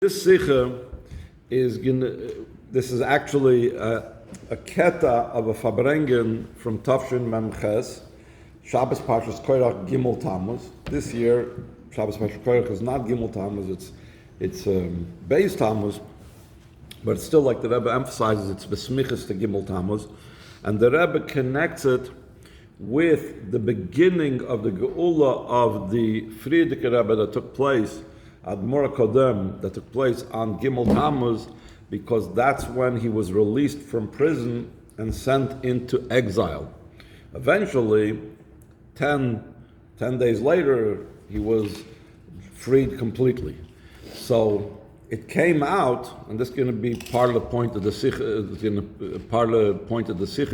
This sikha is this is actually a keta of a farbrengen from Tafshin Memches, Shabbos Parshas Korach Gimel Tamuz. This year, Shabbos Parshas Korach is not Gimel Tamuz; it's Beis Tamuz, but it's still, like the Rebbe emphasizes, it's besmichas to Gimel Tamuz, and the Rebbe connects it with the beginning of the Geulah of the Frierdike Rebbe that took place at Mora Kodem, that took place on Gimel Tamuz, because that's when he was released from prison and sent into exile. Eventually, 10 days later, he was freed completely. So it came out, and this is going to be part of the point that the sikha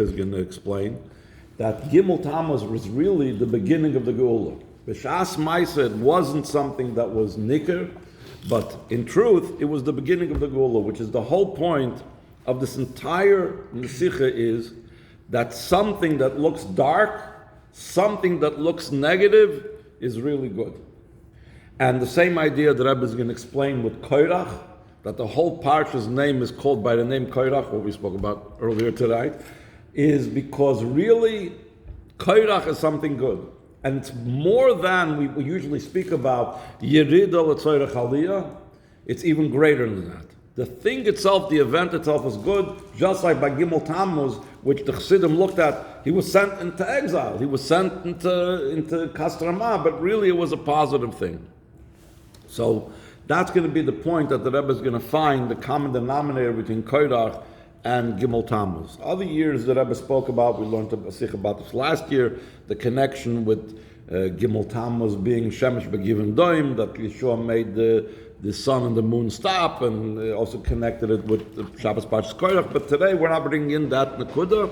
is going to explain, that Gimel Tamuz was really the beginning of the Geulah. B'shas Maisa, it wasn't something that was nicker, but in truth, it was the beginning of the Geulah, which is the whole point of this entire Sikha, is that something that looks dark, something that looks negative, is really good. And the same idea that Rebbe is going to explain with Korach, that the whole Parsha's name is called by the name Korach, what we spoke about earlier tonight, is because really Korach is something good. And it's more than we usually speak about Yerida l'tzorech aliyah. It's even greater than that. The thing itself, the event itself is good, just like by Gimel Tamuz, which the Chassidim looked at. He was sent into exile. He was sent into Kastrama, but really it was a positive thing. So that's going to be the point that the Rebbe is going to find the common denominator between Korach and Gimel Tamuz. Other years the Rebbe spoke about, we learned a sikh about this last year, the connection with Gimel Tamuz being Shemesh Begivim Doim, that Yeshua made the sun and the moon stop, and also connected it with the Shabbos Parshas Korach. But today we're not bringing in that Nekuda.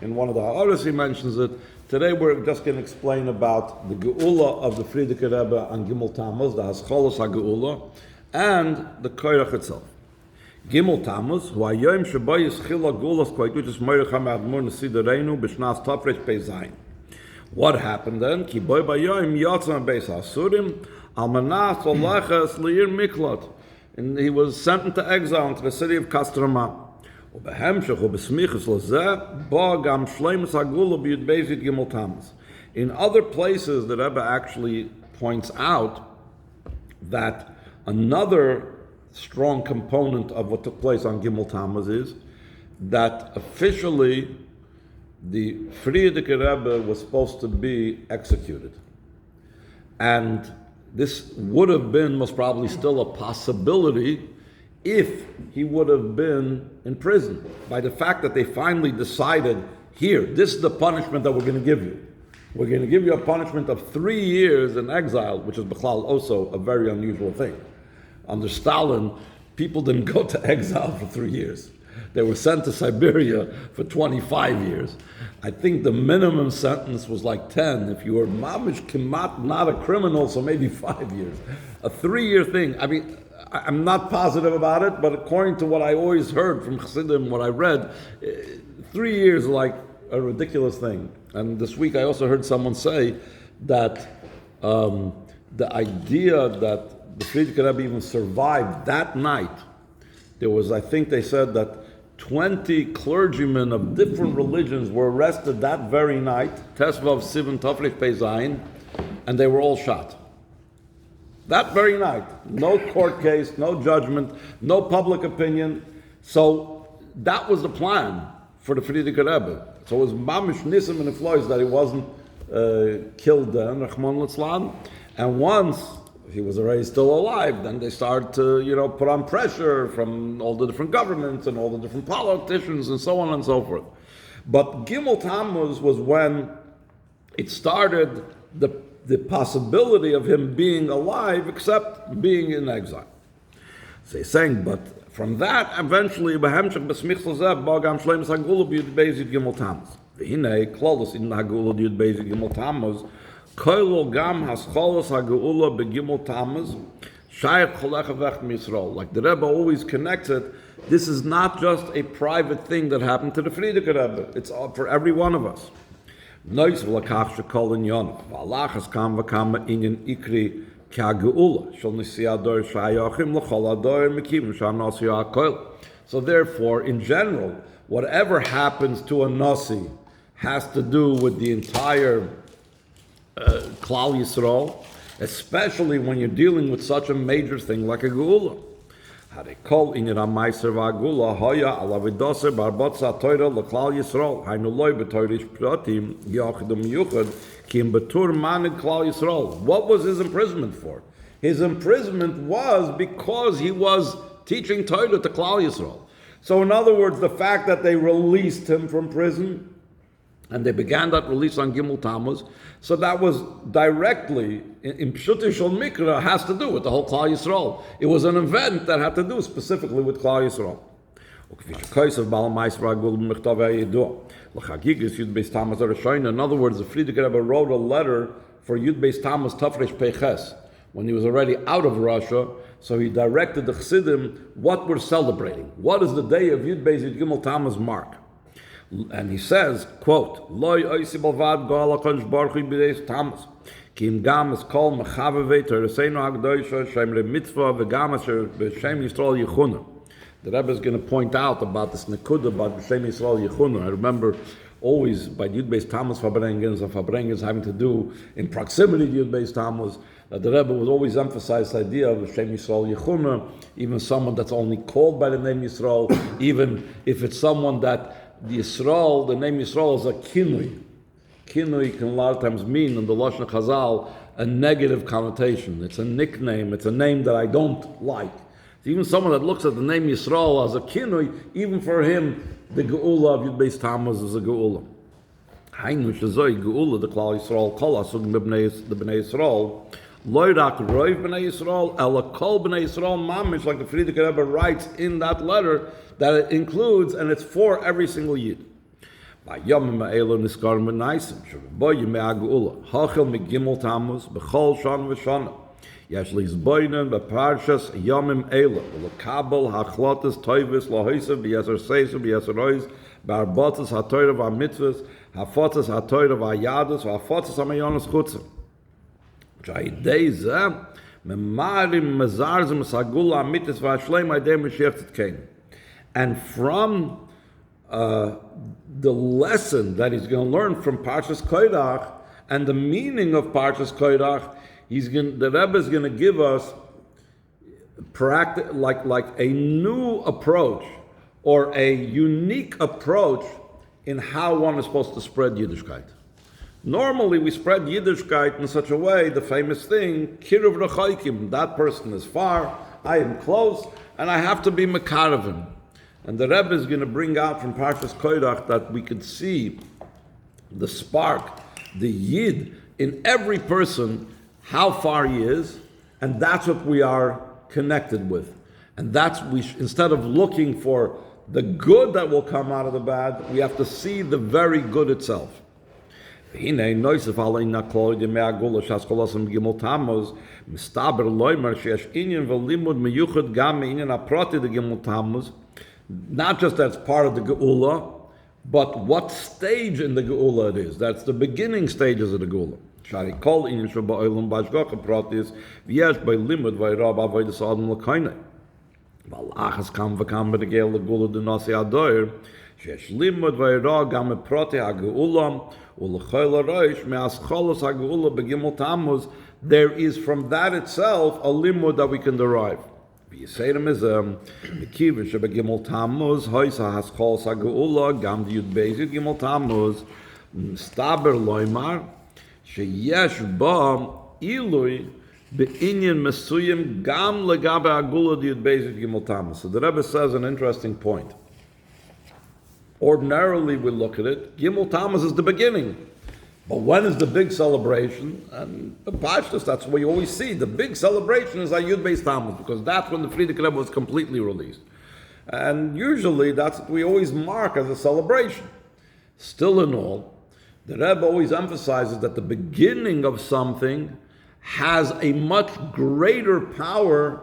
In one of the Ha'aros he mentions it. Today we're just going to explain about the Geulah of the Frierdike Rebbe on Gimel Tamuz, the Hascholos HaGeulah, and the Korach itself. Gimel Tamuz, hu hayom shebo yischila Geulas koitutis moiracham admor nesiderenu b'shnas Tafresh Pei Zayin. What happened then? Ki boi bayom yatzam Beis Hasurim al manas olachas leir miklat, and he was sent into exile into the city of Kastrama. Ubehemshach ubesmichas lezeh ba gam shleimus hageulah b'yud beis yud Gimel Tamuz. In other places, the Rebbe actually points out that another strong component of what took place on Gimel Tamuz is that officially the Frierdike Rebbe was supposed to be executed. And this would have been most probably still a possibility if he would have been in prison. By the fact that they finally decided, here, this is the punishment that we're going to give you. We're going to give you a punishment of 3 years in exile, which is Bechlal also a very unusual thing. Under Stalin, people didn't go to exile for 3 years. They were sent to Siberia for 25 years. I think the minimum sentence was like 10. If you were mamish kimat, not a criminal, so maybe 5 years. A 3-year thing. I mean, I'm not positive about it, but according to what I always heard from Chassidim, what I read, 3 years is like a ridiculous thing. And this week I also heard someone say that the idea that the Frierdike Rebbe even survived that night. There was, I think they said that 20 clergymen of different religions were arrested that very night, Tesvav Sivan Tafresh Pei Zayin, and they were all shot. That very night. No court case, no judgment, no public opinion. So that was the plan for the Frierdike Rebbe. So it was mamish nisim and floys that he wasn't killed then, Rahman Litzlan. And once he was already still alive, then they started to, put on pressure from all the different governments and all the different politicians and so on and so forth. But Gimel Tamuz was when it started the possibility of him being alive, except being in exile. So he's saying, but from that, eventually, Behemshach besmichas lezeh ba gam shleimus hageulah b'yud beis yud Gimel Tamuz. V'hinei klolos in hageulah b'yud beis yud Gimel Tamuz. Koilo gam hascholos hageulah b'Gimel Tamuz shayach cholecha vech misrael. Like the Rebbe always connects it, this is not just a private thing that happened to the Frierdike Rebbe. It's for every one of us. Nois v'lakach shekol inyon v'alachas kam v'kama inyan ikri So therefore, in general, whatever happens to a nasi has to do with the entire Klal Yisrael, especially when you're dealing with such a major thing like a Geulah. They call in Ramaiser Vagula Hoya Alavidoser Barbotza Torah Laklal Yisrael. Hainuloi Betorish Pratim Yachidum Yuchad Kim Betur Manid Klal Yisrael. What was his imprisonment for? His imprisonment was because he was teaching Torah to Klal Yisrael. So in other words, the fact that they released him from prison, and they began that release on Gimel Tamuz, so that was directly, in Pshuti Shel Mikra, has to do with the whole Klal Yisrael. It was an event that had to do specifically with Klal Yisrael. In other words, the Frierdike Rebbe wrote a letter for Yud Beis Tamuz Tafresh Peches, when he was already out of Rasha, so he directed the Chassidim what we're celebrating. What is the day of Yud Beis Yud Gimel Tamuz mark? And he says, quote, Loi oisi balvad go'al HaKadosh Baruch Hu b'deis Tamuz, ki im gam es kol mechavevei Toraseinu HaKadosh Shem Mitzvah v'gam asher b'Shem Yisrael Yechuna. The Rebbe is going to point out about this nekuda about B'Shem Yisrael Yechuna. I remember always by Yud Beis Tamuz Fabrengens having to do in proximity to Yud Beis Tamuz, that the Rebbe would always emphasize the idea of B'Shem Yisrael Yechuna, even someone that's only called by the name Yisrael, even if it's someone that the Yisrael, the name Yisrael is a kinui. Kinui can a lot of times mean, in the Lashon Chazal, a negative connotation. It's a nickname, it's a name that I don't like. So even someone that looks at the name Yisrael as a kinui, even for him, the Geulah of Yud Beis Tamuz is a Geulah. Hainu shezoi Geulah, the Klal Yisrael, kol asug the Bnei Yisrael, loirak roiv Bnei Yisrael, ela kol Bnei Yisrael mamish, like the Frierdike Rebbe writes in that letter, that it includes, and it's for every single Yid. Vayomim ha'elu niskarim v'naisim, shebbo yimei ha'geula, hachel megimel Tamuz, b'chol shana v'shana. Yesh lizboinen b'parshas yomim elu, v'lekabel ha'chlotes toivis lahoisav b'yeser seisav b'yeser roiz, b'arbotas ha'toira v'amitzvos, ha'fotas ha'toira v'ayadus, ha'fotas ha'mayonos chutzim. Sha'idei zeh, memarim mezarzim s'hagula amitis v'ashleim ha'idei Mashiach tzidkeinu. And from the lesson that he's going to learn from Parshas Korach and the meaning of Parshas Korach, the Rebbe is going to give us like a new approach or a unique approach in how one is supposed to spread Yiddishkeit. Normally we spread Yiddishkeit in such a way, the famous thing, Kiruv Rechaikim, that person is far, I am close, and I have to be Mekaravim. And the Rebbe is going to bring out from Parshas Korach that we could see the spark, the Yid, in every person, how far he is, and that's what we are connected with. And that's, instead of looking for the good that will come out of the bad, we have to see the very good itself. Not just that's part of the Geulah, but what stage in the Geulah it is. That's the beginning stages of the Geulah. Shari kol inyan sheba'olam b'ashgacha pratis v'yesh by limud v'yirah b'avodas adam l'kainai. V'alachas kam v'kam b'negel l'Geulah d'nasi adoyer sheyesh limud v'yirah gam prati ha'Geulah u'l'chol ha'roish me'as cholos ha'Geulah b'Gimel Tamuz. There is from that itself a limud that we can derive. V'yisayim is Mekiva sheb'Gimel Tamuz hoisa haschol ha'Geulah gam d'Yud Beis Yud Gimel Tamuz staber loymar sheyesh ba ilui be'inyan mesuyim gam legabe ha'Geulah d'Yud Beis Yud Gimel Tamuz. So the Rebbe says an interesting point. Ordinarily we look at it, Gimel Tamuz is the beginning. But when is the big celebration? And the Pashtus, that's what you always see. The big celebration is on Yud Beis Tamuz, because that's when the Frierdike Rebbe was completely released. And usually that's what we always mark as a celebration. Still in all, the Rebbe always emphasizes that the beginning of something has a much greater power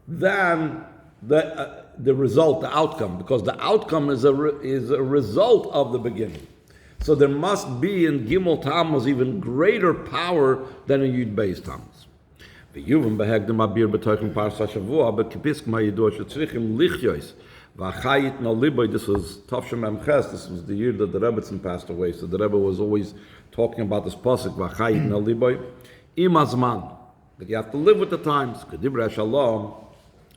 than the result, the outcome, because the outcome is a result of the beginning. So there must be in Gimel Tamuz even greater power than in Yud Beis Tamuz. ויובן בהקדם אביר בתוכן פרשה שבוע, but כפיסקמה ידוע שצריכים לחיות. V'achayit no liboy. This was Tavshem Memches. This was the year that the Rebbetzin passed away. So the Rebbe was always talking about this pasuk. V'achayit no liboy. Im azman. That you have to live with the times. K'divrei Shalom.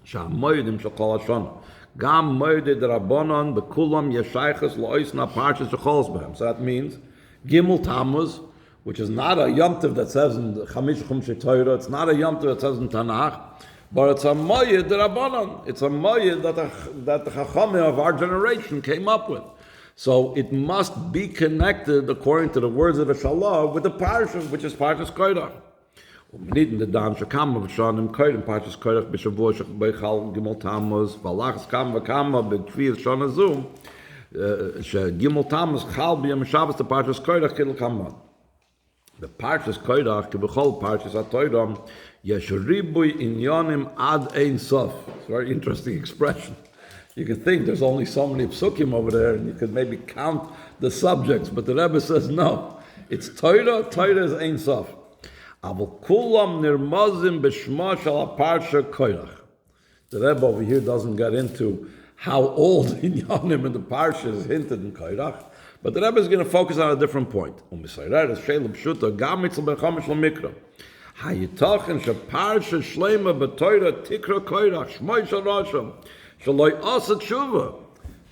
Sha'amoyedim shekol hashon. Gam moyed Rabbanon bekulam yeshayches lo'isna parshas shecholos b'hem. So that means Gimel Tamuz, which is not a Yom Tov that says in Chamish Chumshei Torah. It's not a Yom Tov that says in Tanakh. But it's a moyed Rabbanon. It's a moyed that the Chachamim of our generation came up with. So it must be connected, according to the words of the Shalah, with the Parsha, which is Parshas Korach. Umniden the Dan Shekam of Shanim Korach, Parshas Korach, B'Shavua Shechbeichal Gimel Tamuz, V'alachas Kam V'Kama B'Tvias Shana Zum, Gimel Tamuz Chal B'Yam Shabbos the Parshas Korach Kidl Kamad. The Parshas Korach, K'Bechol Parshas HaTorah, Yeshuribui inyanim ad ein sof. It's a very interesting expression. You could think there's only so many psukim over there, and you could maybe count the subjects, but the Rebbe says no. It's Torah. Torah is ein sof. Avol kulam nirmazim b'shma shel parsha Korach. The Rebbe over here doesn't get into how old inyanim in the parsha is hinted in Korach, but the Rebbe is going to focus on a different point. Hayitochen sheparsha shlema b'Torah tikra Korach shmoi shel Rasha shaloi asa tshuva.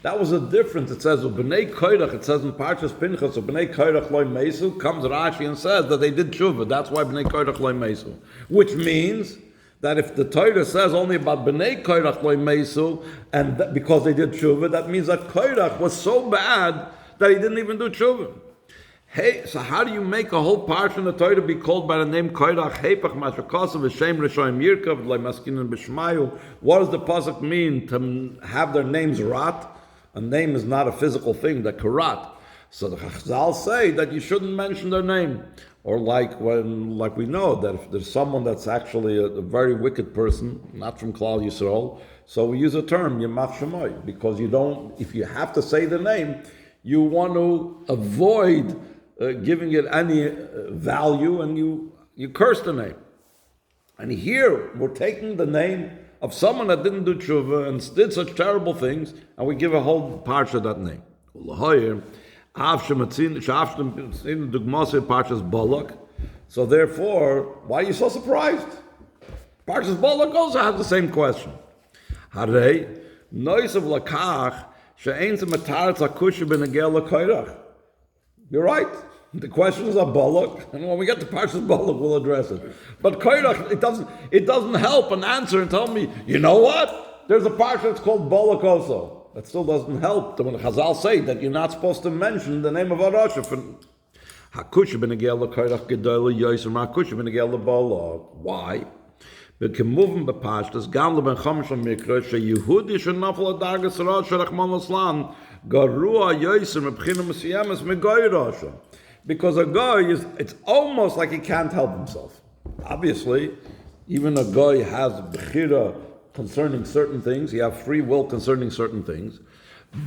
That was a difference. It says b'nei Korach. It says in Parshas Pinchas b'nei Korach loy meisu. Comes Rashi and says that they did tshuva. That's why b'nei Korach loy meisu. Which means that if the Torah says only about b'nei Korach loy meisu, and because they did tshuva, that means that Korach was so bad that he didn't even do tshuva. Hey, so how do you make a whole parsha in the Torah be called by the name Korach? Heipach mashakasav v'shem reshoim yirkav like maskinin b'shmayu. What does the pasuk mean to have their names rot? A name is not a physical thing, the karat. So the Chazal say that you shouldn't mention their name. Or like we know that if there's someone that's actually a very wicked person, not from Klal Yisrael, so we use a term Yemach Shemoy, because you don't. If you have to say the name, you want to avoid giving it any value, and you curse the name. And here we're taking the name of someone that didn't do tshuva and did such terrible things, and we give a whole parsha that name. So therefore, why are you so surprised? Parshas Balak also has the same question. Harei nois of lakach she'ein zematar tzakush b'negel l'koirach. You're right. The questions are Balak, and when we get to Parshas Balak, we'll address it. But Korach, it doesn't help an answer and tell me, you know what? There's a parsha that's called Balak also. That still doesn't help. When the Chazal say that you're not supposed to mention the name of a Rasha. Hakush b'negel l'Korach Geulah yoser ma'hakush b'negel l'Balak. Why? B'kemuven b'pashtas gam l'ben chamish l'mikra she'Yehudi she'nafal adargas Rasha rachman l'slan garua yoser m'bchina m'siyemes m'goy Rasha. Because a guy it's almost like he can't help himself. Obviously, even a guy has bechira concerning certain things. He has free will concerning certain things,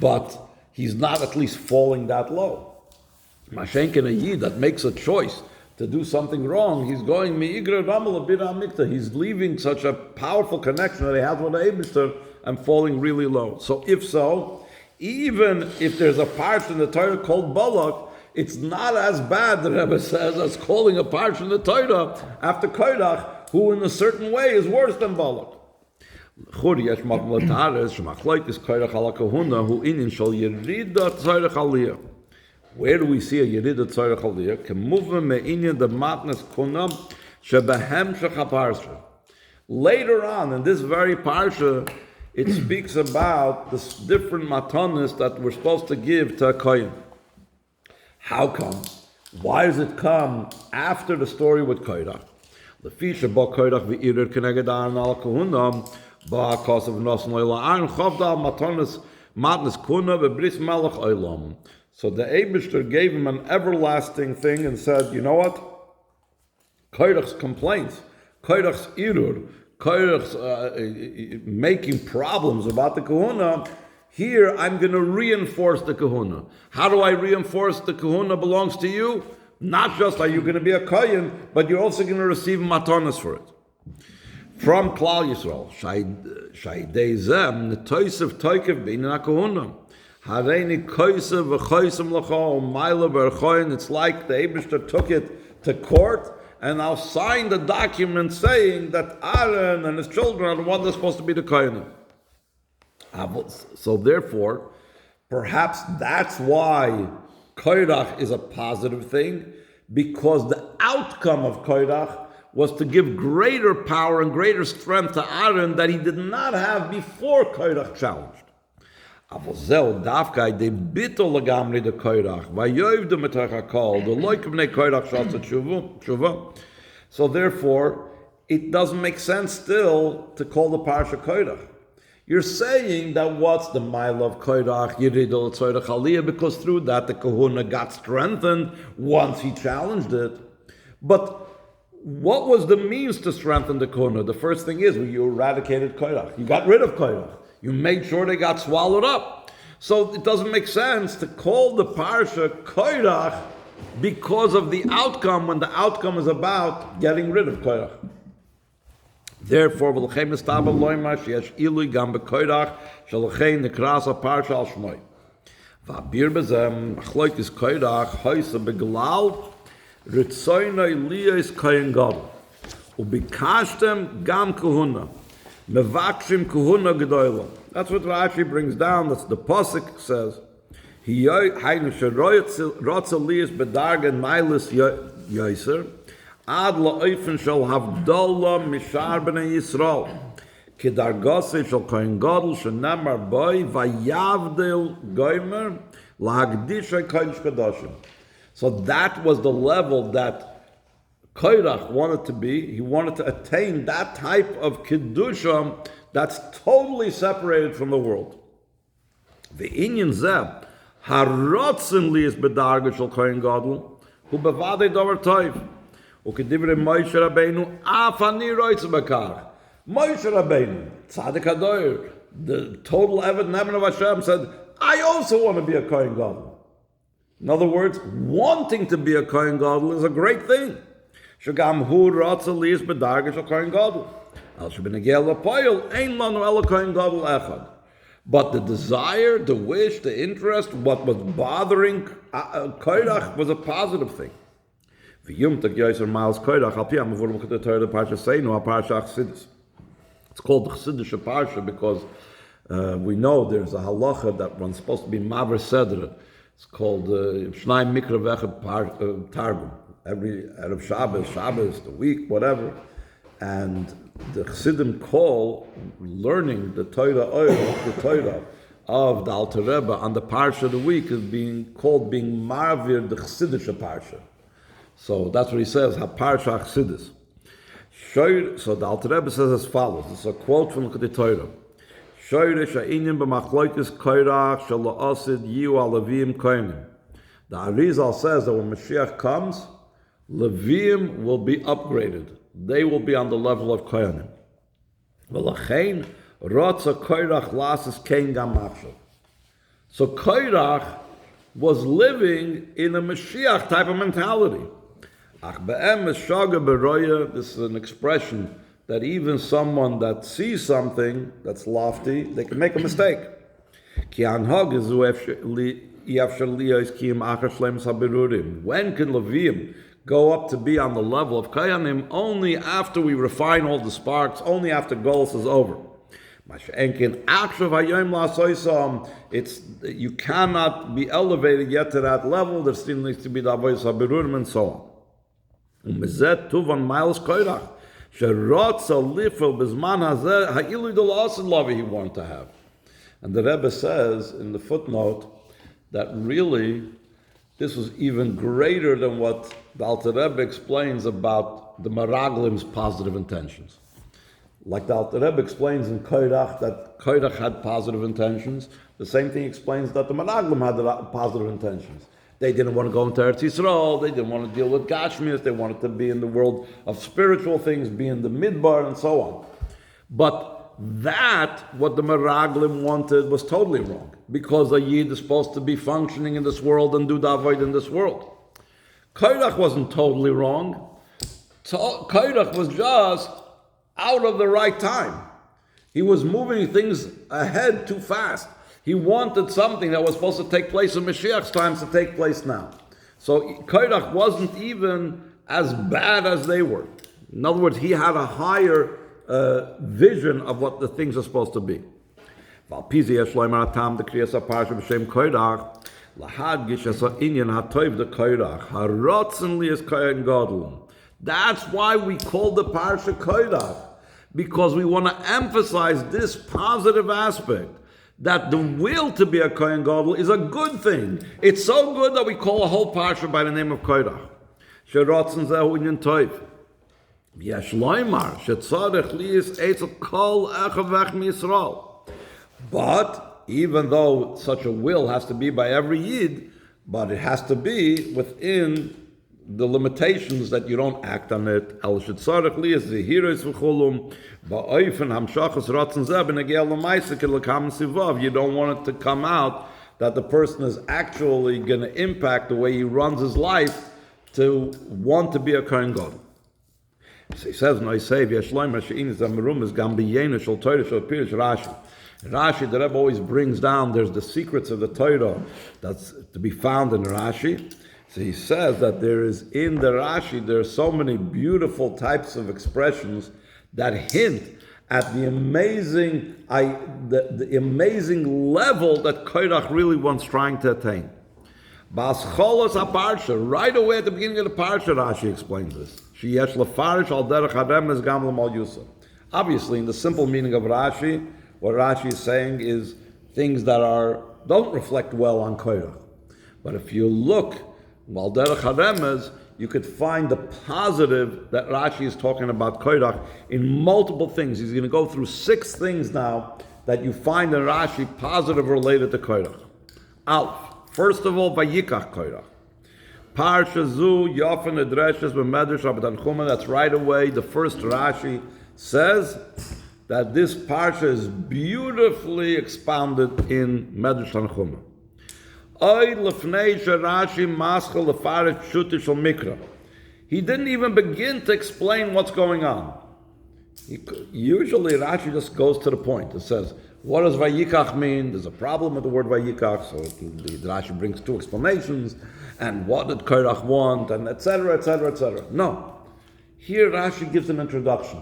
but he's not at least falling that low. Mashenkin a yid that makes a choice to do something wrong, he's going mi'igra ramal abira mikta. He's leaving such a powerful connection that he has with the Eibishter and falling really low. So if so, even if there's a part in the Torah called Balak, it's not as bad, the Rebbe says, as calling a parsha in the Torah after Korach, who in a certain way is worse than Balak. Where do we see a Yerida Tzorech Aliyah? Kemuva me'inyan the matnas kunam shebehem shechaparsha. Later on in this very parsha, it speaks about the different matanas that we're supposed to give to a kohen. How come? Why does it come after the story with Korach? Lefisha ba Korach v'irir keneged Aaron al kahuna ba kos of nosan leila Aaron chavdal matanas matnas kuna v'bris melech olam. So the Eibishter gave him an everlasting thing and said, you know what? Korach's complaints, Korach's irur, Korach's making problems about the kahuna. Here, I'm going to reinforce the kahuna. How do I reinforce the kahuna belongs to you? Not just are you going to be a kohen, but you're also going to receive matanas for it. From Klal Yisrael, Shaydei Zem, the Toisev Toikev Bin HaKohuna. Hareini Koisev V'choisem L'cho, Maila V'erchoin. It's like the Eibishter took it to court and now signed a document saying that Aaron and his children are the ones that are supposed to be the Kohanim. So therefore, perhaps that's why Korach is a positive thing, because the outcome of Korach was to give greater power and greater strength to Aaron that he did not have before Korach challenged. So therefore, it doesn't make sense still to call the Parsha Korach. You're saying that what's the mile of Korach, Yeridol, Tzorach Aliyah, because through that the Kahuna got strengthened once he challenged it. But what was the means to strengthen the Kahuna? The first thing is, you eradicated Korach. You got rid of Korach. You made sure they got swallowed up. So it doesn't make sense to call the Parsha Korach because of the outcome, when the outcome is about getting rid of Korach. Therefore, v'lechem estabel loymar sheyesh ilui gam bekoirach shalachem nekras Parsha al shmoi. V'abir bezem achloikis koirach hoysa beglal ritzoynoi liyos Kohen Godol ubikashtem gam kahuna mevakshim kahuna gedoyla. That's what Rashi brings down. That's the pasuk says. Haynu sheroyatzel liyos bedargen mailis yoiser. Ad la'ofen shel havdola mishar b'nei Yisrael kedargose shel Kohen Godol shenamar boi vayavdel goymer lahagdisha kodesh kadoshim. So that was the level that Korach wanted to be. He wanted to attain that type of kedusha that's totally separated from the world. The inyan zeh harotzen liyis bedarge shel Kohen Godol hu bevadei davar toiv. Moshe Rabbeinu, Moshe Rabbeinu, Tzadik Hadoyer, the total Eved Neman of Hashem, said, I also want to be a Kohen Godol. In other words, wanting to be a Kohen Godol is a great thing. Shagam hu ratza liyis bedarge shel Kohen Godol. Al shebenegel lapoyel ein lanu ela Kohen Godol echad. But the desire, the wish, the interest, what was bothering Korach was a positive thing. It's called the Chassidus Parsha because we know there's a halacha that one's supposed to be Maver Sedra. It's called Shnai Mikra Vechad Targum. Every Erev Shabbos, the week, whatever. And the Chassidim call learning the Torah of the Alter Rebbe on the Parsha of the week is being Marvir the Chassidus Parsha. So that's what he says, HaParsha Chassidus. So the Alter Rebbe says as follows. This is a quote from the Torah. Shoyresh ha'inyan b'machloikis koirach shelo osid yiu al-levim kohenim. The Arizal says that when Mashiach comes, Levim will be upgraded. They will be on the level of kohenim. V'lachein rotza koirach lasis kein gam machshav. So Korach was living in a Mashiach type of mentality. This is an expression that even someone that sees something that's lofty, they can make a mistake. When can Levim go up to be on the level of Kohanim? Only after we refine all the sparks, only after Geulah is over. You cannot be elevated yet to that level. There still needs to be the Avodas HaBerurim and so on. He wanted to have. And the Rebbe says in the footnote that really this was even greater than what the Alter Rebbe explains about the Meraglim's positive intentions. Like the Alter Rebbe explains in Korach that Korach had positive intentions, the same thing explains that the Meraglim had positive intentions. They didn't want to go into Eretz Yisrael, they didn't want to deal with Gashmias, they wanted to be in the world of spiritual things, be in the Midbar and so on. But that, what the Meraglim wanted, was totally wrong, because a Yid is supposed to be functioning in this world and do the Avoid in this world. Korach wasn't totally wrong. Korach was just out of the right time. He was moving things ahead too fast. He wanted something that was supposed to take place in Mashiach's times to take place now. So Korach wasn't even as bad as they were. In other words, he had a higher vision of what the things are supposed to be. That's why we call the Parsha Korach, because we want to emphasize this positive aspect, that the will to be a Kohen Godol is a good thing. It's so good that we call a whole Parsha by the name of Korach. Sherotzen zehu inyan toiv. Yesh loymar shetzarech liyis eitzel kol echavech miYisrael. But even though such a will has to be by every Yid, but it has to be within the limitations that you don't act on it. El shetzarech liyis zehiros v'chulum ba'oifen hamshachas rotzen zeh b'negel l'maisa k'lekam sivav. You don't want it to come out that the person is actually going to impact the way he runs his life to want to be a Kohen Godol. So he says, "No, he says, Yeshloim Rashi'in is Amarum is Gambiyenu Shal Torah Shal Pirish Rashi." Rashi, the Rebbe always brings down. There's the secrets of the Torah that's to be found in Rashi. So he says that there is in the Rashi there are so many beautiful types of expressions that hint at the amazing, the amazing level that Korach really wants trying to attain. Ba'ascholos ha-parsha, right away at the beginning of the parsha, Rashi explains this. Sheyesh lefarish al derech harem gam l'mal yusuf. Obviously, in the simple meaning of Rashi, what Rashi is saying is things that don't reflect well on Korach. But if you look, al derech harem, you could find the positive that Rashi is talking about Korach in multiple things. He's going to go through 6 things now that you find in Rashi positive related to Korach. Aleph. First of all, Vayikach Korach. Parsha zu Yofen Edreshes b'Medrash Rabbi Tanchuma. That's right away. The first Rashi says that this Parsha is beautifully expounded in Medrash Tanchuma. Oy lefnei Rashi maschel lefarish pshuti shel mikra. He didn't even begin to explain what's going on. Usually Rashi just goes to the point. It says, what does Vayikach mean? There's a problem with the word Vayikach, so the Rashi brings 2 explanations, and what did Korach want, and etc., etc., etc. No. Here Rashi gives an introduction,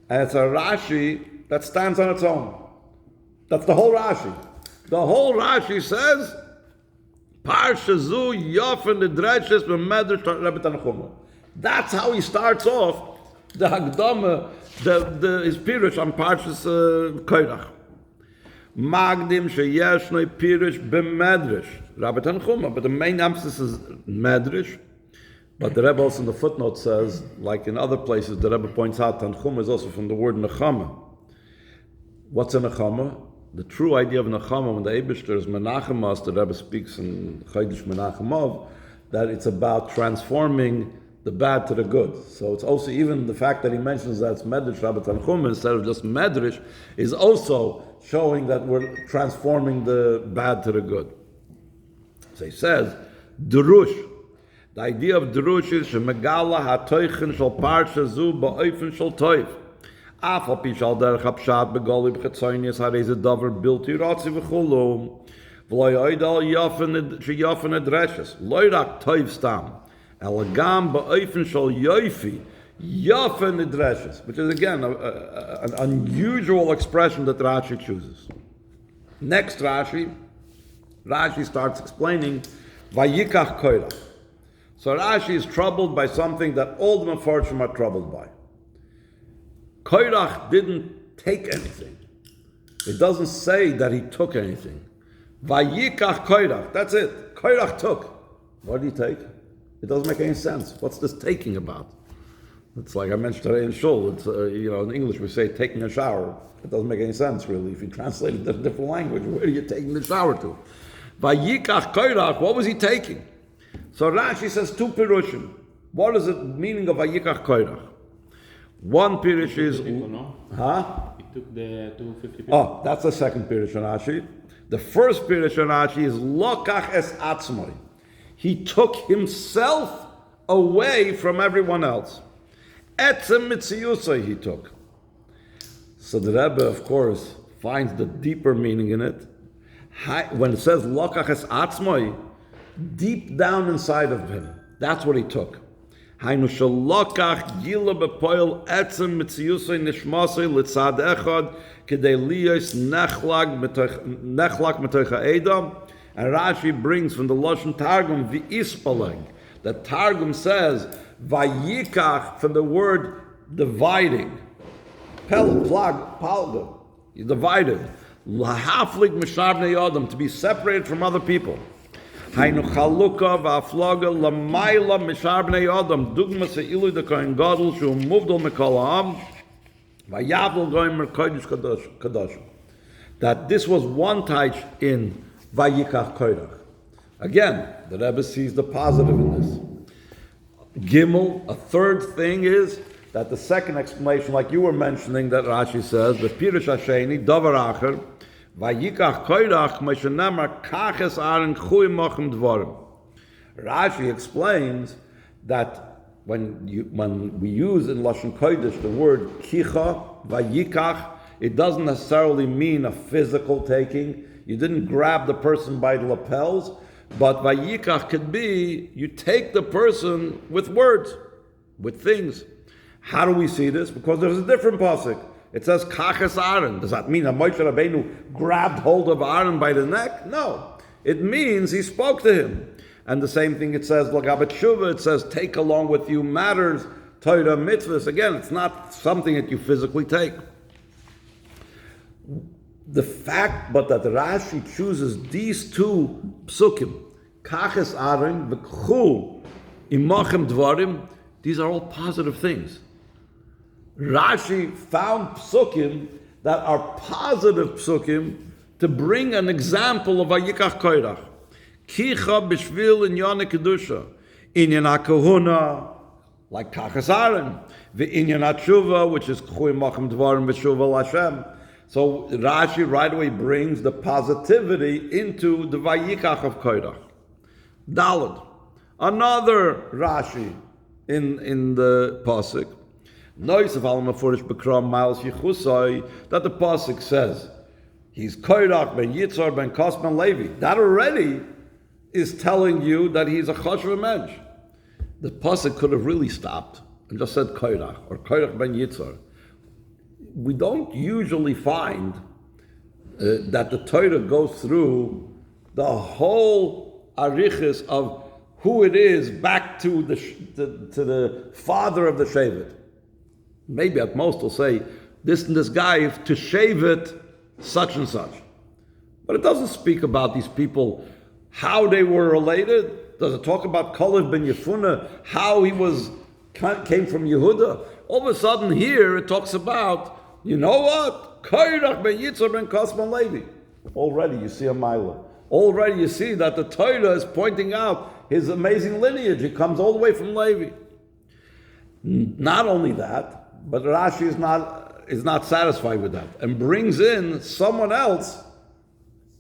and it's a Rashi that stands on its own. That's the whole Rashi. The whole Rashi says, Parsha zu yofen nedreshes b'medrash Rebbe Tanchuma. That's how he starts off the Hagdama, his Pirush on Parshas Korach. Magdim sheyeshnoi Pirush b'medrash Rebbe Tanchuma, but the main emphasis is medrash. But the Rebbe also in the footnote says, like in other places, the Rebbe points out Tanchuma is also from the word nechama. What's a nechama? The true idea of nechama, when the Eibishter is Menachem, the Rebbe speaks in Chaydish Menachemov, that it's about transforming the bad to the good. So it's also, even the fact that he mentions that it's Medrash Rabbi Tanchuma instead of just Medrash, is also showing that we're transforming the bad to the good. So he says, Drush. The idea of Drush is Shemegala HaToichen Shal Parsha Zu Ba'oifen Shal Toiv. Afal pi shal derech hapshat begoli b'chetzoynis harei ze davar bilti ratzi v'chulu v'loi oidal sheyofen edreshes loi rak toiv stam elagam ba'oifen shal yoifi yofen edreshes, which is again an unusual expression that Rashi chooses. Next Rashi starts explaining Vayikach Korach. So Rashi is troubled by something that all the Mefarshim are troubled by. Korach didn't take anything. It doesn't say that he took anything. Vayikach Korach, that's it. Korach took. What did he take? It doesn't make any sense. What's this taking about? It's like I mentioned today in Shul. It's in English we say taking a shower. It doesn't make any sense really. If you translate it to a different language, where are you taking the shower to? Vayikach Korach, what was he taking? So Rashi says 2 pirushim. What is the meaning of Vayikach Korach? One pirush is... He took the 250 people. Oh, that's the second pirush on Rashi. The first pirush on Rashi is Lokach es atzmoi. He took himself away from everyone else. Etzem mitziyusai he took. So the Rebbe, of course, finds the deeper meaning in it. When it says lokach es atzmoi, deep down inside of him, that's what he took. Hainu shalokach gila bepoil etzem mitziusay nishmasay litzad echad kedei liyos nechlak metoich ha'edam. And Rashi brings from the Lashon Targum v'ispaleg. The Targum says vayikach from the word dividing. Pel, plag, palga. You divided. Lahaflig mishabnei adam, to be separated from other people. Hainu chaluka v'aflaga lamayla mishabnei adam. Dugma se'ilu de Kohen Godol shu muvdol mikol ha'am v'yavol goyim merkodesh kadosh. That this was one touch in Vayikach Korach. Again, the Rebbe sees the positive in this. Gimel, a third thing is that the second explanation, like you were mentioning, that Rashi says, the Pirush Hasheni, Davar Acher, Vayikach Korach, Meshenemar, Kaches Aren Chui Mochem Dvorim. Rashi explains that when we use in Lashon Kodesh the word Kicha, Vayikach, it doesn't necessarily mean a physical taking. You didn't grab the person by the lapels, but Vayikach could be you take the person with words, with things. How do we see this? Because there's a different pasuk. It says Kaches Aaron. Does that mean that Moshe Rabbeinu grabbed hold of Aaron by the neck? No. It means he spoke to him. And the same thing it says Lagabat Shuvah. It says take along with you matters, Torah, Mitzvos. Again, it's not something that you physically take. The fact, but that Rashi chooses these two psukim, Kaches Aaron, V'kchu, Imachem Dvarim, these are all positive things. Rashi found psukim that are positive psukim to bring an example of Vayikach Korach. Kicha b'shvil inyan kedusha, inyan hakahuna, like Kaches Aaron, v'inyan hatshuva, which is K'chu Imachem Dvarim v'shuva l'Hashem. So Rashi right away brings the positivity into the Vayikach of Korach. Daled. Another Rashi in the pasuk. Noisef al mafurish b'kram miles yichusai, that the pasuk says he's Korach ben Yitzhar ben Kos ben Levi. That already is telling you that he's a choshev mensch. The pasuk could have really stopped and just said Korach or Korach ben Yitzhar. We don't usually find that the Torah goes through the whole arichis of who it is back to the father of the shevet. Maybe at most will say this and this guy to shevet such and such, but it doesn't speak about these people how they were related. Does it talk about Kalev ben Yefunah, how he came from Yehuda? All of a sudden here it talks about, you know what? Korach ben Yitzhar ben Kos ben Levi. Already you see a mila. Already you see that the Torah is pointing out his amazing lineage. He comes all the way from Levi. Not only that, but Rashi is not satisfied with that and brings in someone else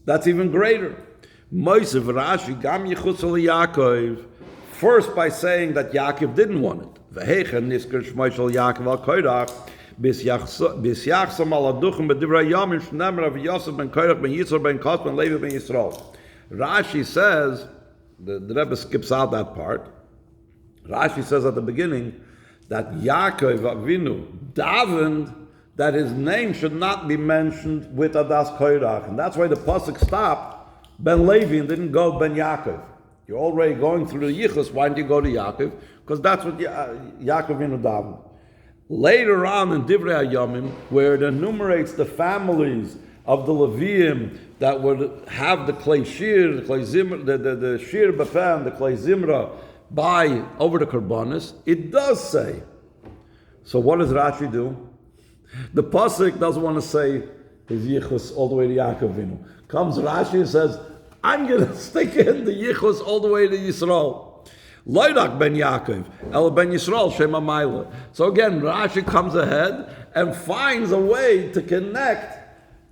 that's even greater. Moisev Rashi gam yichutz al Yaakov, first by saying that Yaakov didn't want it. Vehechen nisker shmoy shel Yaakov al Korach. Bis yachsam al aduchim b'divrei yamim shnemer av Yosef ben Korach ben Yitzhar ben Kos ben Levi ben Yisrael. Rashi says, the Rebbe skips out that part. Rashi says at the beginning that Yaakov Avinu davened that his name should not be mentioned with Adas Korach, and that's why the pasuk stopped Ben Levi and didn't go Ben Yaakov. You're already going through the Yichus. Why didn't you go to Yaakov? Because that's what Yaakov Avinu davened. Later on in Divrei HaYamim, where it enumerates the families of the Leviim that would have the Klei Shir, the Klei Zimra, the Shir B'Fem, the Klei Zimra, by over the Karbanis, it does say. So what does Rashi do? The pasuk doesn't want to say his yichus all the way to Yaakov Avinu. Comes Rashi and says, I'm going to stick in the yichus all the way to Yisrael. Loidak ben Yaakov, El ben Yisrael, Shema Maila. So again, Rashi comes ahead and finds a way to connect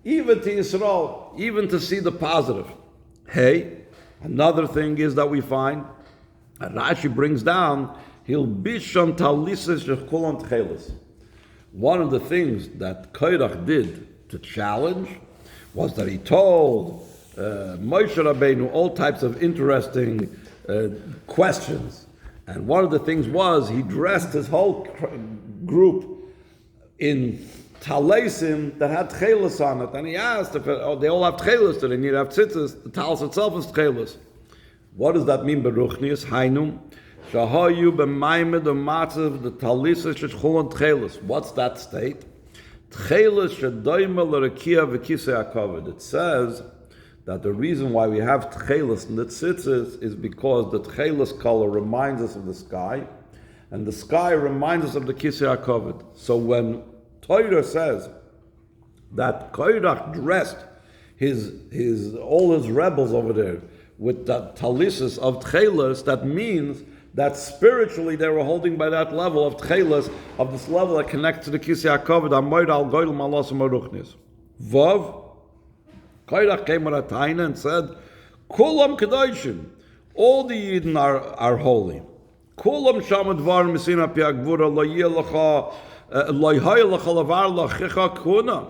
even to Yisrael, even to see the positive. Hey, another thing is that we find, and Rashi brings down, he'll bishon talisis shekulan tchelis. one of the things that Korach did to challenge was that he told Moshe Rabbeinu all types of interesting questions. And one of the things was he dressed his whole group in talesim that had tchelis on it. And he asked if they all have tchelis, do they need to have tzitzis? The talis itself is tchelis. What does that mean, Beruchnius? Hainu. Shahayu b'maimed u'matzav the talisa shechulon tchelis. What's that state? Tchelis shedoyma l'rakia v'kisei hakavod. It says that the reason why we have tchelis in the tzitzis is because the tchelis color reminds us of the sky, and the sky reminds us of the kisei hakavod. So when Torah says that Korach dressed all his rebels over there with the talisis of tchelis, that means that spiritually they were holding by that level of tchelis, of this level that connects to the kisei hakavod. Amoid al goyel malos maruchnis. Vav. Korach came with a taina and said, Kulam Kedoshim, all the Yidden are holy. Kulam Shamad Var Mesina Piagvura Lo Yelacha Lo Yelacha Lavar Lachicha Kuna.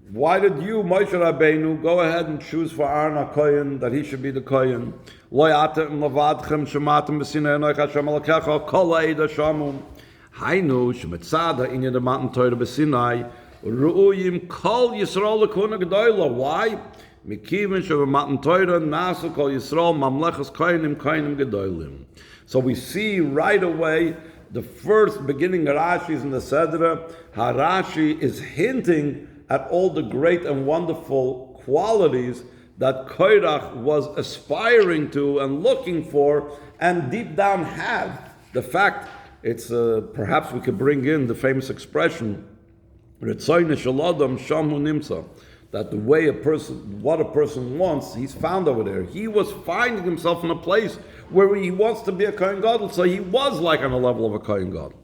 Why did you, Moshe Rabbeinu, go ahead and choose for Aaron a Kohen, that he should be the Kohen? Lo Yatem Lavadchem Shematem Mesina Enoich Hashem Alakecha Kol Eida Shamum. Hainu Shemitzada Inyan the Mountain Torah Besinai. Ru'uyim kol Yisrael l'kuna gedola. Why? Mikivin shevamatan Torah nasu kol Yisrael mamlechas koinim gedolim. So we see right away the first beginning of Rashi is in the Sedra. Rashi is hinting at all the great and wonderful qualities that Korach was aspiring to and looking for, and deep down had. The fact, it's perhaps we could bring in the famous expression, that the way what a person wants, he's found over there. He was finding himself in a place where he wants to be a Kohen Godol, so he was like on a level of a Kohen Godol.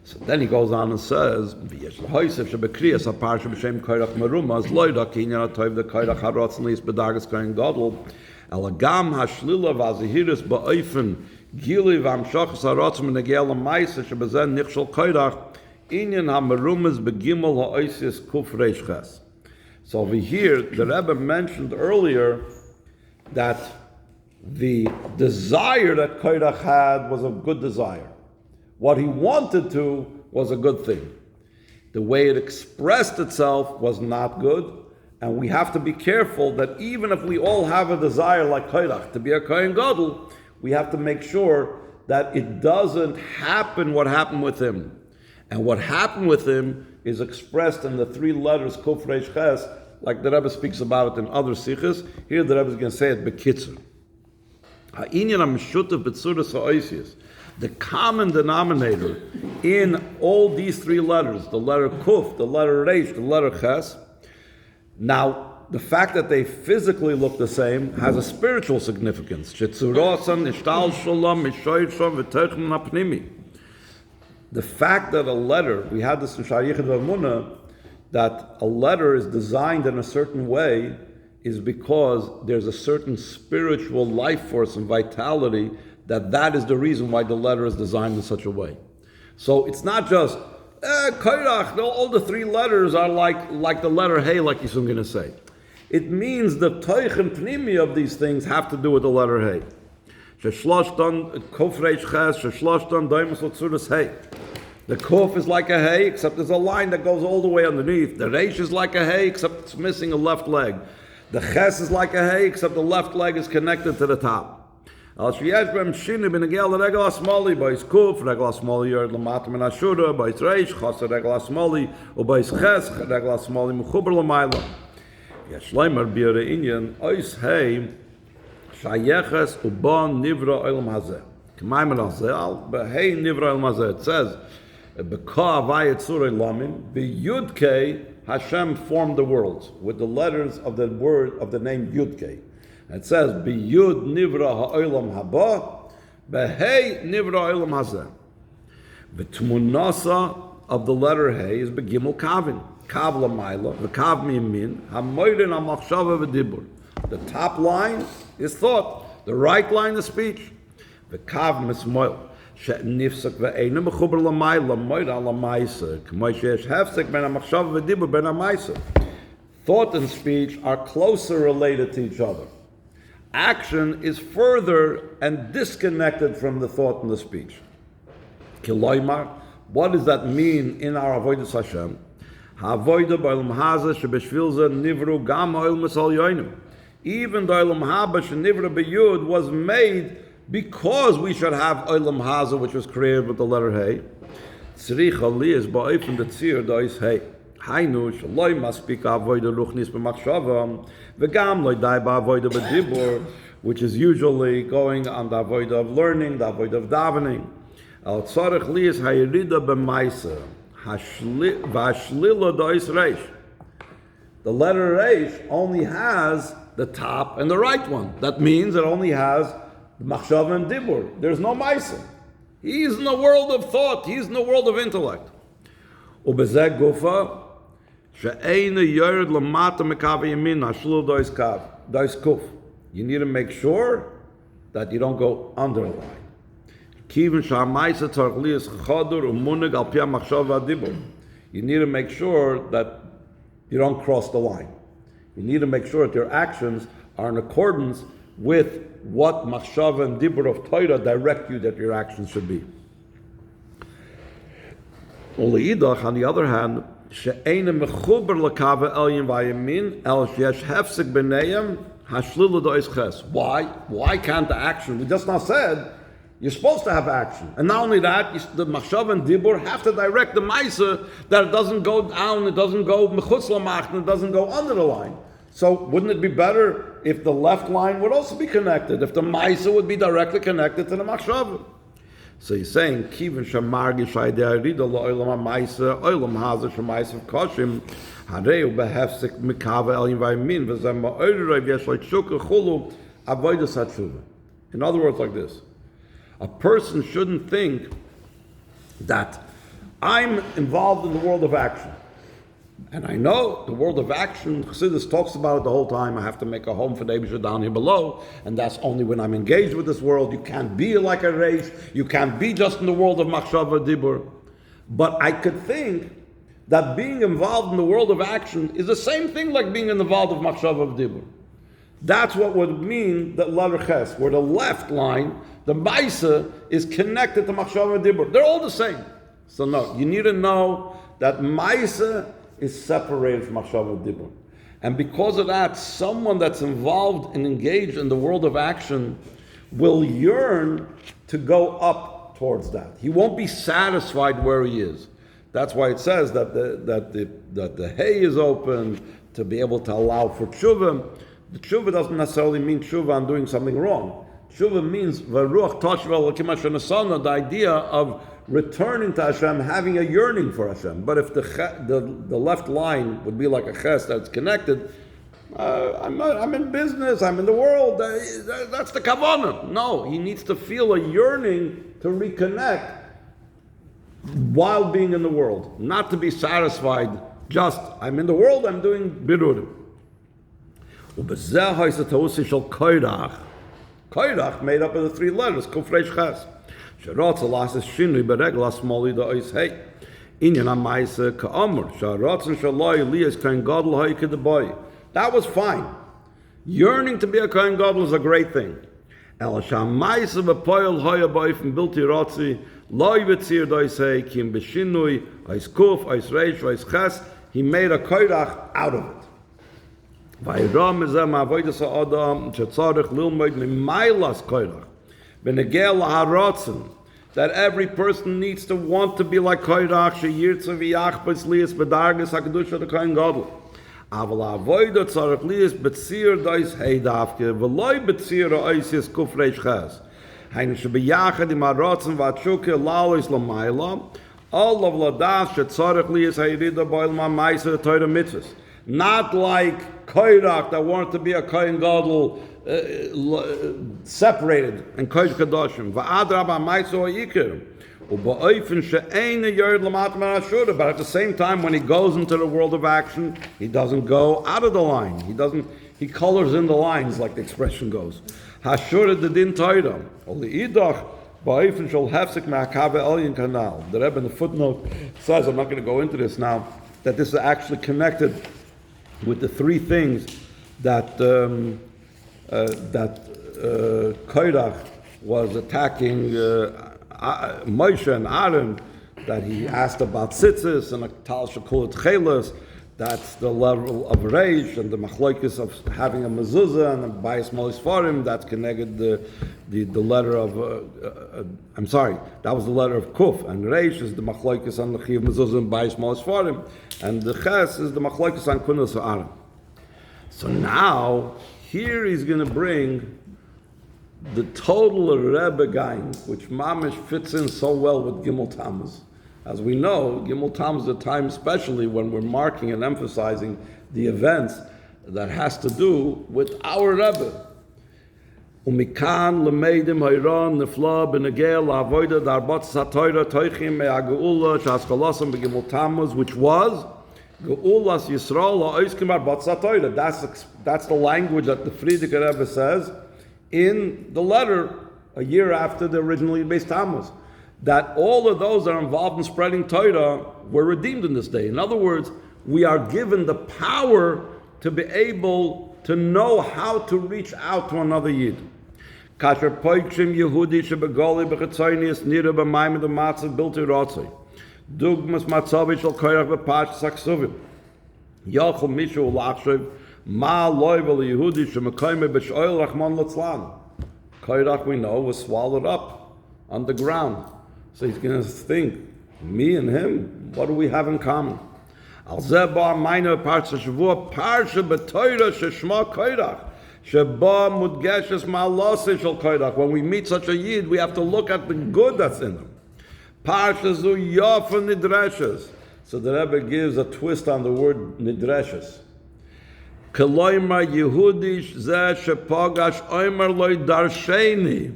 So then he goes on and says, Inyan HaMerumas Begimel HaOisis Kuf Reish Ches. So over here, the Rebbe mentioned earlier that the desire that Korach had was a good desire. What he wanted to was a good thing. The way it expressed itself was not good, and we have to be careful that even if we all have a desire like Korach to be a Kohen Godol, we have to make sure that it doesn't happen what happened with him. And what happened with him is expressed in the three letters Kuf Reish Ches, like the Rebbe speaks about it in other sichos. Here the Rebbe is going to say it Bekitzer. Ha'inyan ha'meshutav b'tzuras ha'oisius. The common denominator in all these three letters, the letter Kuf, the letter Reish, the letter Ches. Now, the fact that they physically look the same has a spiritual significance. Shetzurasan, ishtal shalom, mishoyr shom, v'terchem ha'pnimi. The fact that a letter, we had this in Shariach V'Amunah, that a letter is designed in a certain way is because there's a certain spiritual life force and vitality that is the reason why the letter is designed in such a way. So it's not just, Korach, all the three letters are like the letter Hey, like you're going to say. It means the Toich and Pnimi of these things have to do with the letter Hey. The Kuf is like a hay, except there's a line that goes all the way underneath. The Reish is like a hay, except it's missing a left leg. The Ches is like a hay, except the left leg is connected to the top. Beis Kuf, regel smali yord l'matam and ashura, Beis Reish, chaser regel smali, or Beis Ches, regel smali mechuber l'mayla. Yeshleimer bi'ere inyan, ois hay, shayeches uban nivra olam hazeh. K'maymer hazeh, al behei nivra olam hazeh. It says, B'ka avayet surah lamim, b'yudkei Hashem formed the worlds with the letters of the word of the name Yudkei. It says, b'yud nivra ha'olam haba, b'hei nivra ha'olam hazeh. V'tmunasa of the letter Hey is b'gimel kavin. Kav l'mayla, v'kav mi'min, ha'moyrin ha'machshava v'dibur. The top line is thought. The right line is speech. V'kav mismoil. שנפסק ואינו מחובר למעלה, מויר על המעשה, כמו שיש הפסק בין המחשבה ודיבור בין המעשה. Thought and speech are closer related to each other. Action is further and disconnected from the thought and the speech. Kiloimar, what does that mean in our avodas Hashem? Ha'avodah ba'olam hazeh shebeshvil zeh nivru gam ha'olam misal yoinu. Even the olam haba shenivra b'yud was made because we should have olam hazeh, which was created with the letter Hey. Tzrich ali is ba'ofen the tzir dois Hey. Hainu shaloi maspik avodah ruchnis b'machshava v'gam loy dai ba'avodah b'dibur, which is usually going on the avodah of learning, the avodah of davening. Al tzarech li is hayirida b'maisa v'ashlila dois reish. The letter reish only has the top and the right one. That means it only has the machshava and dibur. There's no maisa. He's in the world of thought. He's in the world of intellect. Ubezeh gufa she'eina yored lamata mekav yamin hashlu dois kav dois kuf. You need to make sure that you don't go under the line. Kivin sha'maisa tzarich liyas chadur umunig al pia machshava dibur. You need to make sure that you don't cross the line. You need to make sure that your actions are in accordance with what machshava and dibur of Torah direct you that your actions should be. Uleidach, on the other hand, she'eina mechuber l'kava elyin v'yamin el sheyesh hefsek b'neihem hashlila dois ches. Why? Why can't the action? We just now said you're supposed to have action, and not only that, the machshava and dibur have to direct the ma'isa that it doesn't go down, it doesn't go mechutz lamachn, it doesn't go under the line. So wouldn't it be better if the left line would also be connected, if the ma'isa would be directly connected to the machshava? So he's saying, Kivin shamargi shaydei arida la'olam ha'ma'isa, olam hazeh shema'isa v'koshim, hareu behefsek mikava elyin v'yamin, v'zeh ma'oirei v'yesh lo'tshukah chulu, avodas hatshuva. In other words, like this. A person shouldn't think that I'm involved in the world of action. And I know the world of action, Chassidus talks about it the whole time. I have to make a home for the Eibusher down here below, and that's only when I'm engaged with this world. You can't be like a reish. You can't be just in the world of machshava dibur. But I could think that being involved in the world of action is the same thing like being involved in machshava dibur. That's what would mean the letter ches, where the left line, the maisa, is connected to machshava dibur. They're all the same. So no, you need to know that maisa is separated from machshava dibur. And because of that, someone that's involved and engaged in the world of action will yearn to go up towards that. He won't be satisfied where he is. That's why it says that the hay is open to be able to allow for tshuva. The tshuva doesn't necessarily mean tshuva on doing something wrong. Tshuva means v'ruach toshva l'kim Hashem nasana, the idea of returning to Hashem, having a yearning for Hashem. But if the left line would be like a ches that's connected, I'm in business, I'm in the world, that's the kavanah. No, he needs to feel a yearning to reconnect while being in the world, not to be satisfied just, I'm in the world, I'm doing birur. Korach made up of the three letters, kuf reish ches. Sharot salas is shinui beregla smoli da ois hey. Inyan ha'maisa ka'amur. Sharot and shaloi liyas Kohen Godol hay kedeboy. That was fine. Yearning to be a Kohen Godol is a great thing. El sha'maisa b'poyel hoya ba'ifim bilti rotzi loy v'tzir da ois hey kim b'shinui ois kuf, ois reish, ois ches. He made a Korach out of it. Vayram ezeh ma'avodas ha'adam shetzarech lilmoid mimaylas Korach. That every person needs to want to be like Korach, sheyirtze v'yachbetz liyas b'dargas ha'kedusha the Kohen Godol. Aval ha'avoda tzarech liyas b'tzir dois hey davke, v'loi b'tzir ha'ois yis kuf reish ches. Hainu shebiyachad im ha'rotzen v'atshuke lalois l'mayla, all of ladas shetzarech liyas ha'yirida b'oil ma'maisa Torah mitzvos. Not like Korach that wanted to be a Kohen Godol, separated and kodesh kadoshim. Va'adraba ma'aso ha'ikir. U'ba'oifen she'eina yored l'mat marashura. But at the same time, when he goes into the world of action, he doesn't go out of the line. He colors in the lines, like the expression goes. Hashura the din Torah. U'li'idach Ba'ifin shall hefsek me'akave elyon kanal. The Rebbe in the footnote says, I'm not going to go into this now, that this is actually connected with the three things that Korach was attacking Moshe and Aaron, that he asked about tzitzis and a tal shekulat chelas. That's the level of reish and the machlokes of having a mezuzah and a Beis molis forim. That's connected the letter of I'm sorry, that was the letter of kuf, and reish is the machlokes on the chiv mezuzah and Beis molis forim, and the ches is the machlokes on kunas Aaron. So now here he's going to bring the total Rebbe gain, which mamish fits in so well with Gimel Tamuz. As we know, Gimel Tamuz is a time, especially when we're marking and emphasizing the events that has to do with our Rebbe. Umikan lemeidim hayron nefla benegel avoida darbot satoira toichim me'ageulah shaskolasam begimel Tamuz, which was Geulas Yisrael ha'oiskim arbot satoira. That's the language that the Frierdike Rebbe says in the letter a year after the originally Beis Tamuz, that all of those that are involved in spreading Torah were redeemed in this day. In other words, we are given the power to be able to know how to reach out to another Yid. Kasher poikshim Yehudi shebegoli b'chetzoynis nira b'mayim d'matzav bilti rotzoi. Dugmas matzavi shel Korach b'pash saksuvim. Yachol mishu ulachshiv ma loy v'l Yehudi shemekoyme b'shoil rachman l'tzlan. Korach, we know, was swallowed up on the ground. So he's going to think, me and him, what do we have in common? Al zeba minor Parsha Shavua Parsha b'Torah sheshma Korach sheba mudgeshes ma'alosei shel Korach. When we meet such a yid, we have to look at the good that's in him. Parsha zu yofa nidreshes. So the Rebbe gives a twist on the word nidreshes. Keloimar Yehudish zeh shepagash oimer loy darsheni.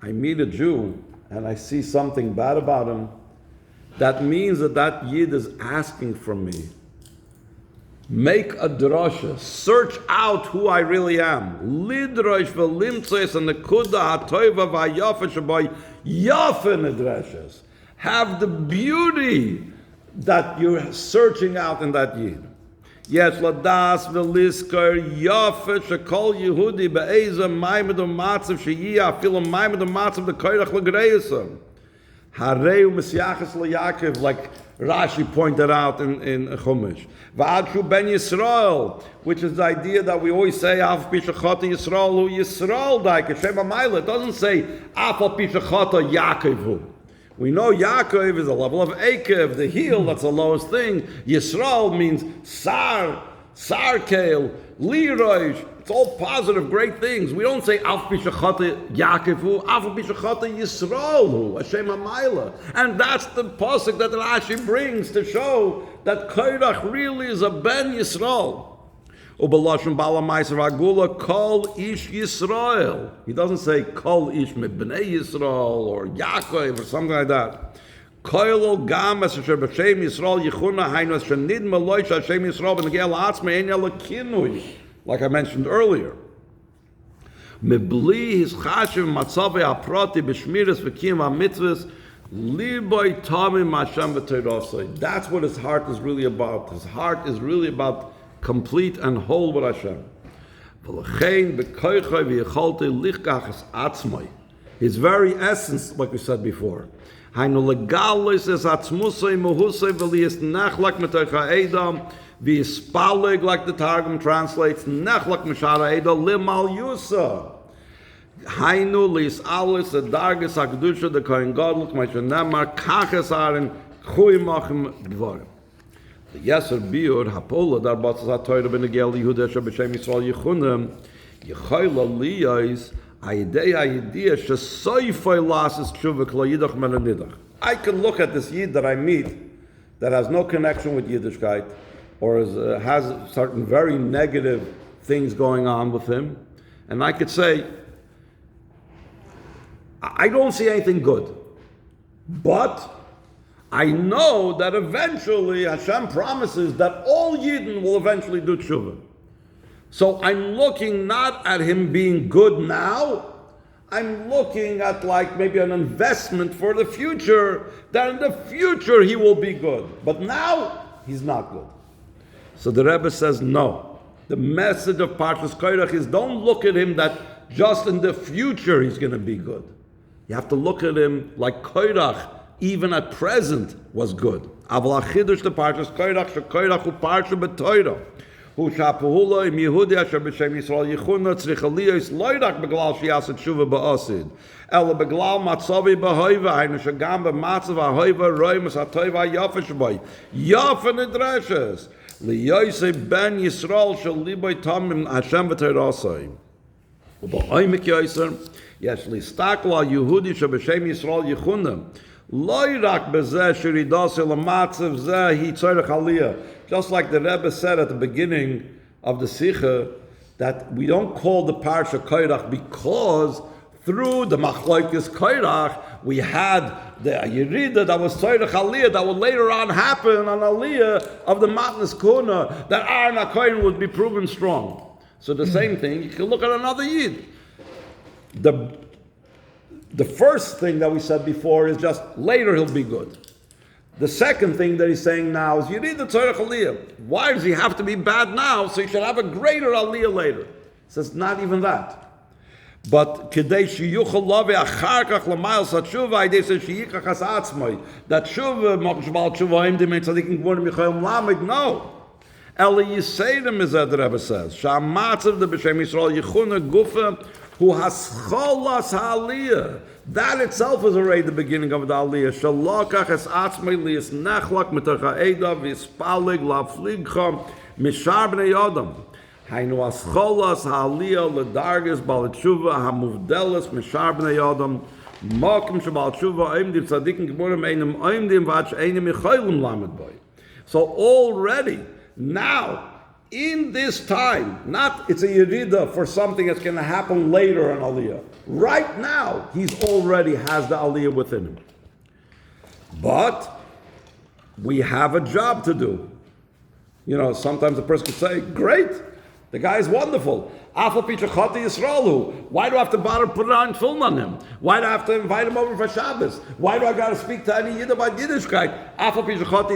I meet a Jew and I see something bad about him. That means that Yid is asking from me. Make a drasha. Search out who I really am. Lidrosh v'limtzes and the kuda hatoiva v'yafa shabai yafa nidreshes. Have the beauty that you're searching out in that Yid. Yes, ladas v'liskar yafa shekol Yehudi be'eza maimed u'matzav sheyiyah afilu maimed u'matzav the Korach l'greisam. Hareu Mesiachas LeYaakov, like Rashi pointed out in Chumash. V'adshu ben Yisrael, which is the idea that we always say, Af Pishachata Yisrael hu Yisrael daike, Shem HaMayla. It doesn't say, Af Pishachata Yaakov hu. We know Yaakov is a level of Akev, the heel, that's the lowest thing. Yisrael means Sar, Sarkel, Liroish. It's all positive, great things. We don't say Af Pishachata Yaakevu, Af Pishachata Yisraelu, Hashem HaMayla. And that's the pasuk that Rashi brings to show that Korach really is a Ben Yisrael. Ubelashon Bala Meiser Agula Kol Ish Yisrael. He doesn't say Kol Ish Mibnei Yisrael or Yaakov or something like that. Koilo Gam Asher B'Shem Yisrael Yichuna Hainu Asher Nid Meloish Hashem Yisrael B'Negel Atzmei Ein Yalakinui. Like I mentioned earlier. Mibli his chashiv matzavi aprati b'shmiras v'kiyum ha-mitzvos liboy tamim Hashem v'teirosai. That's what his heart is really about. His heart is really about complete and whole with Hashem. V'lechein b'koichai v'yecholtei lichkachas atzmai. His very essence, like we said before. Hainu legalis es atzmusai muhusai v'liyis nachlak metoicha edam V'ispalig, like the Targum translates, nechlak mishara eda limal yusa. Hainu lis'alis adargis hakdusha the Kohen Godol k'mashenamar kaches aren chui machim dvarim. The yeser biur hapola darbatzas ha'toyra b'negel Yehuda asher b'shem Yisrael yichunem yichayla liyais ayidei ayidiyah shesoifay lasis tshuva k'lo yidach melanidach. I can look at this yid that I meet that has no connection with Yiddishkeit, or has certain very negative things going on with him, and I could say, I don't see anything good, but I know that eventually Hashem promises that all Yidden will eventually do tshuva. So I'm looking not at him being good now, I'm looking at like maybe an investment for the future, that in the future he will be good. But now, he's not good. So the Rebbe says, no. The message of Parshas Korach is don't look at him that just in the future he's going to be good. You have to look at him like Korach, even at present, was good. Aval achidush the Parshas Korach, shekorach hu parsha b'Torah. Hu shapuhula im Yehudi asher b'shem Yisrael yichuna tzrich aliyos loidak beglal shiyas tshuva ba'asid. Ela beglal matzavi b'hoiva, hainu shagam b'matzav ha'hoiva roimus ha'toiva yafa shboi. Yafa nidreshes. Liyosei ben Yisrael shal liboy tamim Hashem v'teirasai. Uba'oimik yoser, yesh listakla Yehudi asher b'shem Yisrael yichuna. Loirak bezeh shiridas el matzav zeh hi tzorech aliyah. Just like the Rebbe said at the beginning of the Sikha, that we don't call the Parsha Korach because through the Machlokes Korach, we had the Yerida that was Tzorech Aliyah that would later on happen on Aliyah of the Matnas Kuna, that Aaron HaKohen would be proven strong. So the same thing, you can look at another Yid. The first thing that we said before is just later he'll be good. The second thing that he's saying now is you need the Tzorech Aliyah. Why does he have to be bad now? So he should have a greater Aliyah later. He says not even that. But Kedei Shiyuchel Lave Achar Kach L'Mayel Satshuva Idei says Shiyikach Has Atzmai that Shuva Machshbal Tshuva Im Dimei Tzadikim Gvorim Yichayim Lamed. No. Eli Yiseidim is that the Rebbe says Shamatzav the B'Shem Yisrael Yichuna Gufa who has cholas ha'aliyah. That itself is already the beginning of the aliyah. Shalokach es atzmei liyis nechlak mitoch ha'edav v'ispalig la'fligcha mishar b'nei yodam. Hainu as cholas ha'aliyah l'dargis bal tshuva ha'muvdeles mishar b'nei yodam mokim shebal tshuva oimdim tzadikim gemurim einem oimdim v'ach einem yichaylim lamed boy. So already, now, in this time, not it's a yerida for something that's going to happen later in Aliyah. Right now, he's already has the Aliyah within him. But we have a job to do. You know, sometimes a person could say, great, the guy is wonderful. Why do I have to bother put it on film on him? Why do I have to invite him over for Shabbos? Why do I got to speak to any Yid about Yiddishkeit?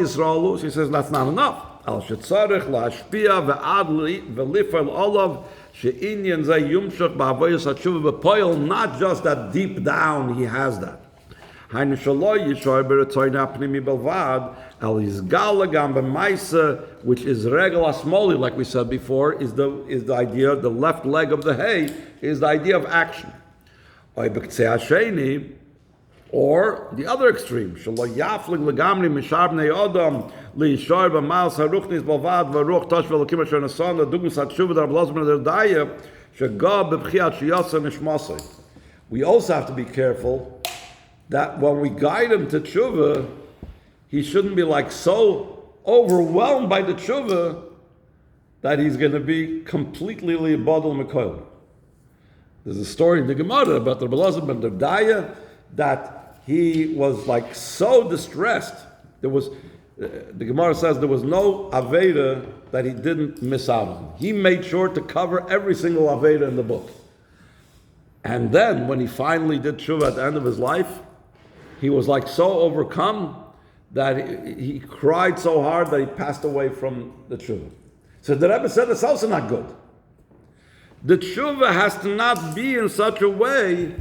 So he says, that's not enough. Al shetzarich la'ashpia ve'adli ve'lifel olav she'inyan zeh yumshach ba'avoyas hatshuva b'poil. Not just that deep down he has that. Hainu shaloi yishor b'retzoyna pnimi belvad al yizgal lagam b'maisa, which is regel asmoli, like we said before, is the idea. The left leg of the hay is the idea of action. Oy b'ktzei hasheni, or the other extreme, shaloi yaflig lagamri mishar b'nei odom liyishor b'maal saruchnis belvad v'ruch tosh v'elokim asher nasan l'dugmas hatshuva that Rabbi Elazar ben Derdaya shegah b'bchiat sheyasa nishmasei. We also have to be careful that when we guide him to tshuva, he shouldn't be like so overwhelmed by the tshuva that he's going to be completely li'badal mekoil. There's a story in the Gemara about the Rabbi Elazar ben Derdaya that he was like so distressed. There was, the Gemara says there was no Aveda that he didn't miss out on. He made sure to cover every single Aveda in the book. And then when he finally did tshuva at the end of his life, he was like so overcome that he cried so hard that he passed away from the tshuva. So the Rebbe said it's also not good. The tshuva has to not be in such a way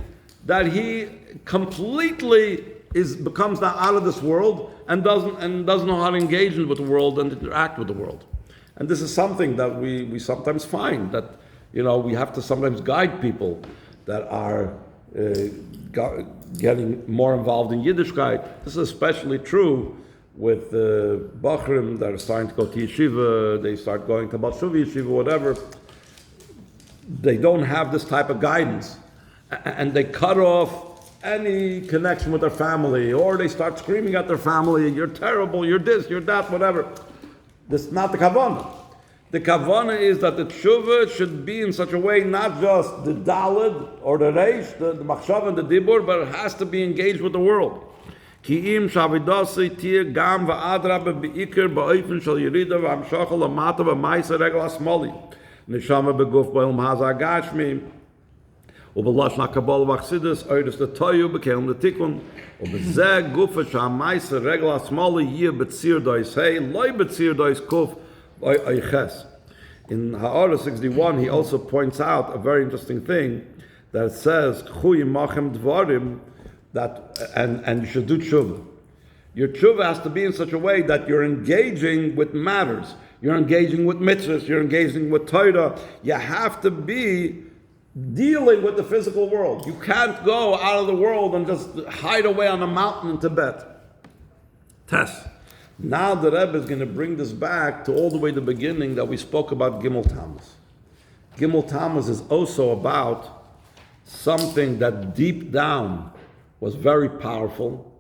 that he completely becomes not out of this world and doesn't know how to engage with the world and interact with the world. And this is something that we sometimes find that, you know, we have to sometimes guide people that are getting more involved in Yiddishkeit. This is especially true with Bachrim that are starting to go to yeshiva. They start going to Balshuva yeshiva, whatever. They don't have this type of guidance, and they cut off any connection with their family, or they start screaming at their family, you're terrible, you're this, you're that, whatever. This is not the kavanah. The kavanah is that the tshuva should be in such a way, not just the dalid or the reish, the machshav and the dibur, but it has to be engaged with the world. Ki'im shavidasi tir gam va'adraba be'ikir ba'oifen shal yerida v'amshachal amata v'maisa regel asmoli neshama beguf ba'ilm hazar gashmi ובלשון הקבלה והחסידus, oidus letoyu bekelim letikun, ובזה גופה שהמייסר רגל השמאלי יהיה בציר דויס ה', לא בציר דויס קוף אייחס. In Ha'ara 61, he also points out a very interesting thing, that it says, K'chu yimachem dvarim, that, and you should do tshuva. Your tshuva has to be in such a way that you're engaging with matters. You're engaging with mitzvahs, you're engaging with Torah. You have to be dealing with the physical world. You can't go out of the world and just hide away on a mountain in Tibet. Test. Now the Rebbe is going to bring this back to all the way to the beginning that we spoke about Gimel Tamuz. Gimel Tamuz is also about something that deep down was very powerful,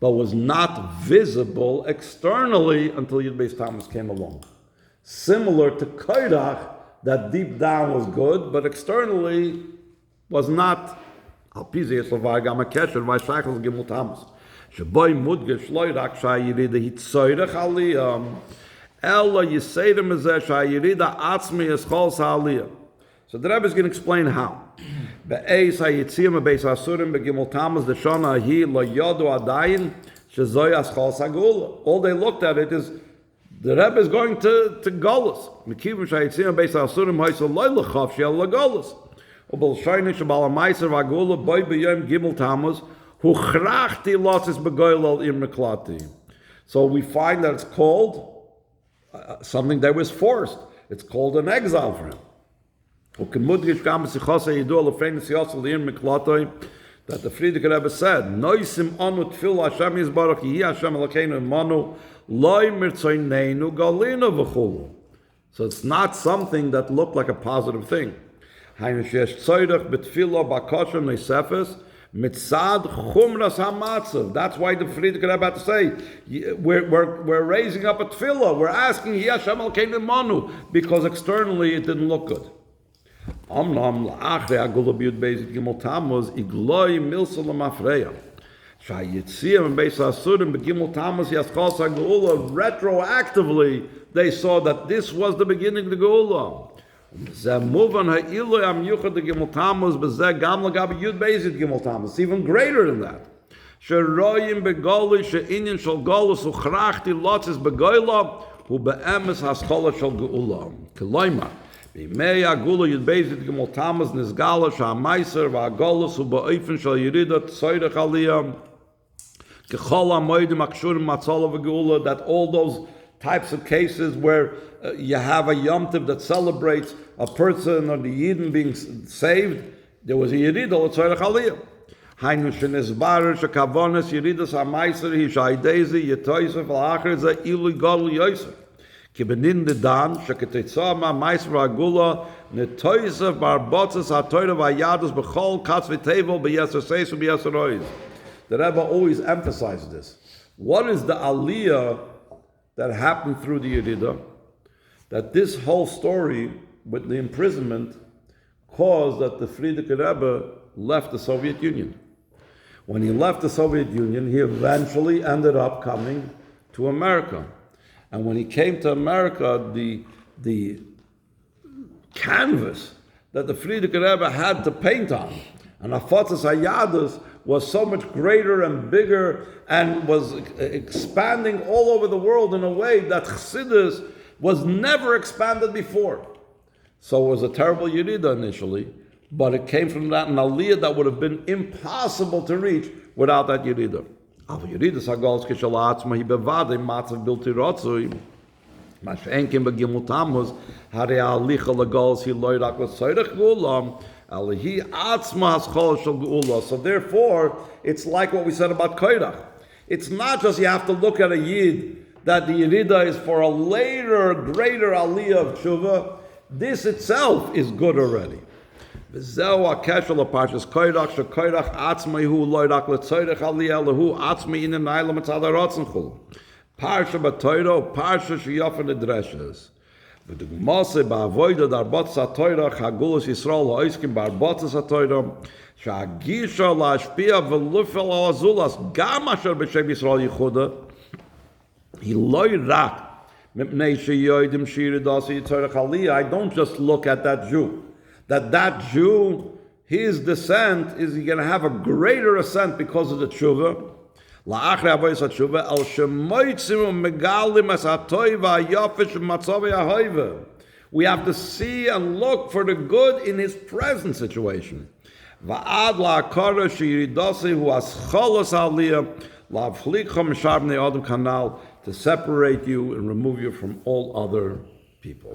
but was not visible externally until Yud Beis Tamuz came along. Similar to Korach, that deep down was good, but externally was not. Al-Pizi Yisrael Gam HaKesher, Vayshachel Gimel Tamuz. שבוי מודגש לא רק שהירידה היא צורך עלייה, אלא יסיידר מזה שהירידה עצמי ישחול העלייה. So the Rebbe is going to explain how. Beis היציאה מבייס הסורים בגימל תמוז לשונה היא לא יודו עדיין שזוי השחול הגאולה. All they looked at it is the Rebbe is going to Golus. מכיוון שהיציאה מבייס הסורים הייסו לא לחופשי אלא לגולus. ובלשייני שבעל המייסר והגאולה בוי ביום גימל תמוז so we find that it's called something that was forced. It's called an exile for him. That the Frierdike Rebbe said, Noisim anu tefillah Hashem yizbarach yihi Hashem Elokeinu imanu loy mirtzoneinu galinu v'chulu. So it's not something that looked like a positive thing. Hainu sheyesh tzorech b'tefillah b'kosher neisefes Mitzad chumras hamatzav. That's why the Frierdike Rebbe had to say, we're raising up a tefillah. We're asking Hashem Elokeinu imanu because externally it didn't look good. Amnam la'achre agula b'yud beis Gimel Tamuz igloi milsa l'mafreya. Shayitziyah Beis Hasurim b'Gimel Tamuz yaschol ha'geulah. Retroactively, they saw that this was the beginning of the Geulah. It's even greater than that. That all those types of cases where you have a Yom Tov that celebrates a person or the Yidden being saved, there was a Yerida l'tzorech aliyah. Hainu shenisbarer shekavonis Yeridas ha'maiser hi shaydezi yetoysef al'acher ze ilu gadol yosef. Ki benin dedan sheketetzah ma'maiser v'agula netoysef barbotzes ha'toyra v'ayadus b'chol katz v'tevel b'yeser seis v'yeser oiz. The Rebbe always emphasized this. What is the aliyah that happened through the Yerida? That this whole story with the imprisonment caused that the Frierdike Rebbe left the Soviet Union. When he left the Soviet Union, he eventually ended up coming to America. And when he came to America, the canvas that the Frierdike Rebbe had to paint on, and Afatzas Hayadus, was so much greater and bigger and was expanding all over the world in a way that Chassidus was never expanded before. So it was a terrible Yerida initially, but it came from that an aliyah that would have been impossible to reach without that Yerida. Av Yerida sagals kishalatzma hi bevade matzav bilti rotzui. Mashenkim begimel tamuz hare alicha lagals hi loyrak l'tzorech gulam alihi atzma haschol shel geula. So therefore, it's like what we said about Korach. It's not just you have to look at a Yid that the Yerida is for a later, greater aliyah of tshuva. This itself is good already. V'zeu ha'keshel ha'parshas Korach shekorach atzmai hu loyrak l'tzorech aliyah lehu atzmai inen nayla mitzad ha'rotzen chulu. Parsha b'Torah, Parsha sheyofen nedreshes. V'dugmase ba'avoida d'arbotzes ha'Torah chagulus Yisrael ha'oiskim ba'arbotzes ha'Torah she'agisha la'ashpia v'lufel ha'azulas gam asher b'shem Yisrael yichuda he loy rak mipnei sheyoidim shiridasi yitzorech aliyah. I don't just look at that Jew. That Jew, his descent is going to have a greater ascent because of the tshuva. La'achre avodas tshuva al shemoitzim megalim as hatoiv ha'yafesh matzav ha'hoiva. We have to see and look for the good in his present situation. Va'ad la'akara sheyiridase hu ascholos aliyah la'avchlichom shar bnei adam kanal, to separate you and remove you from all other people.